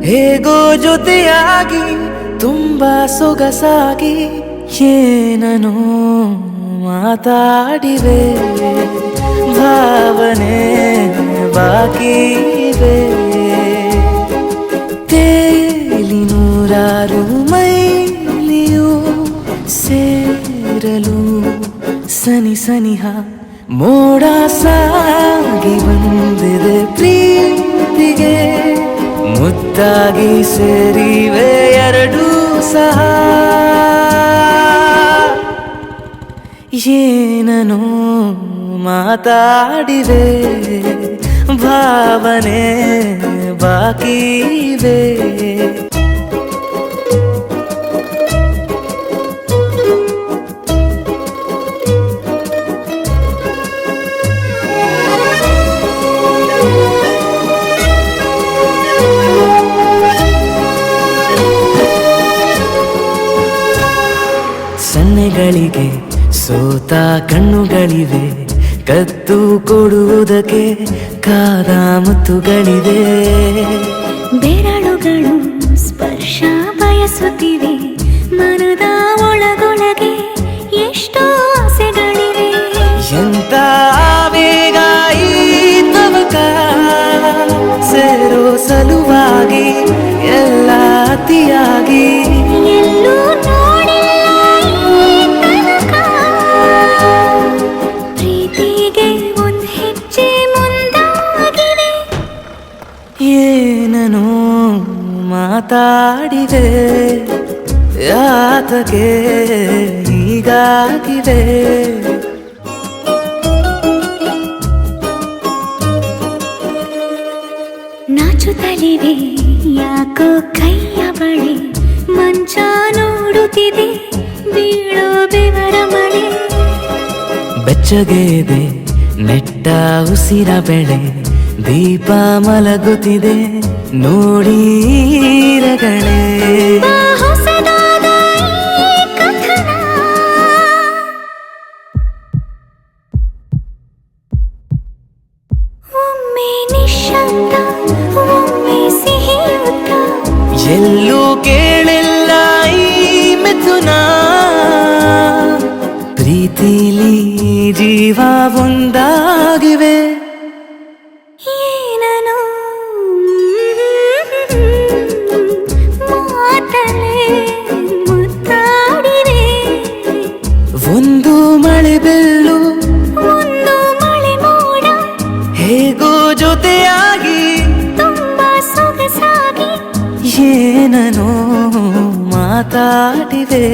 ಹೇಗೋ ಜೊತೆಯಾಗಿ ತುಂಬಾ ಸೊಗಸಾಗಿ ಏನನೋ ಮಾತಾಡಿವೆ ಭಾವನೆ ಬಾಕಿ ಇವೆ ತೇಲಿ ನೂರಾರು ಮೈಲಿಯು ಸೇರಲು ಸನಿ ಸನಿಹ ಮೋಡ ಸಾಗಿ ಬಂದಿದೆ ಪ್ರೀತಿಗೆ ಮುದ್ದಾಗಿ ಸೇರಿವೆ ಎರಡೂ ಸಹ ಏನನೋ ಮಾತಾಡಿವೆ ಭಾವನೆ ಬಾಕಿ ಇವೆ ಸನ್ನೆಗಳಿಗೆ ಸೋತ ಕಣ್ಣುಗಳಿವೆ ಕತ್ತು ಕೊಡುವುದಕ್ಕೆ ಕಾದ ಮುತ್ತುಗಳಿವೆ ಬೆರಳುಗಳು ಸ್ಪರ್ಶ ಬಯಸುತ್ತಿವೆ ಮನದ ಒಳಗೊಳಗೆ ಎಷ್ಟೋ ಆಸೆಗಳಿವೆ ಎಂತ ಆವೇಗ ಈ ತವಕ ಸೇರೋ ಸಲುವಾಗಿ ಎಲ್ಲ ಅತಿಯಾಗಿ ಎಲ್ಲೂ ನೋಡಿಲ್ಲ ಈ ತನಕ ಪ್ರೀತಿಗೆ ಒಂದು ಹೆಜ್ಜೆ ಮುಂದಾಗಿದೆ ಏನನೋ ಮಾತಾಡಿದೆ ಯಾತಕ್ಕೆ ಹೀಗಾಗಿದೆ ನಾಚುತ್ತಲಿವೆ ಯಾಕೋ ಕೈಯ ಬಳಿ ಮಂಚ ನೋಡುತ್ತಿದೆ ಬೀಳೋ ಬೆವರ ಮಳೆ ಬೆಚ್ಚಗೆದೆ ನೆಟ್ಟ ಉಸಿರ ಬೆಳೆ ದೀಪ ಮಲಗುತ್ತಿದೆ ನೋಡೀರಗಳೇ ಹೊಸದಾದ ಈ ಕಥನ ಒಮ್ಮೆ ನಿಶಬ್ದ ಒಮ್ಮೆ ಸಿಹಿಯುತ್ತ ಎಲ್ಲೂ ಕೇಳಿಲ್ಲ ಈ ಮಿಥುನ ಪ್ರೀತಿಲಿ ಜೀವ ಒಂದಾಗಿವೆ ಏನನೋ ಮಾತಲೆ ಮುತ್ತಾಡಿವೆ ಒಂದು ಮಳೆ ಬೆಲ್ಲು ಒಂದು ಮಳೆ ಮೋಡ ಹೇಗೋ ಜೊತೆಯಾಗಿ ತುಂಬಾ ಸೊಗಸಾಗಿ ಏನನೋ ಮಾತಾಡಿವೆ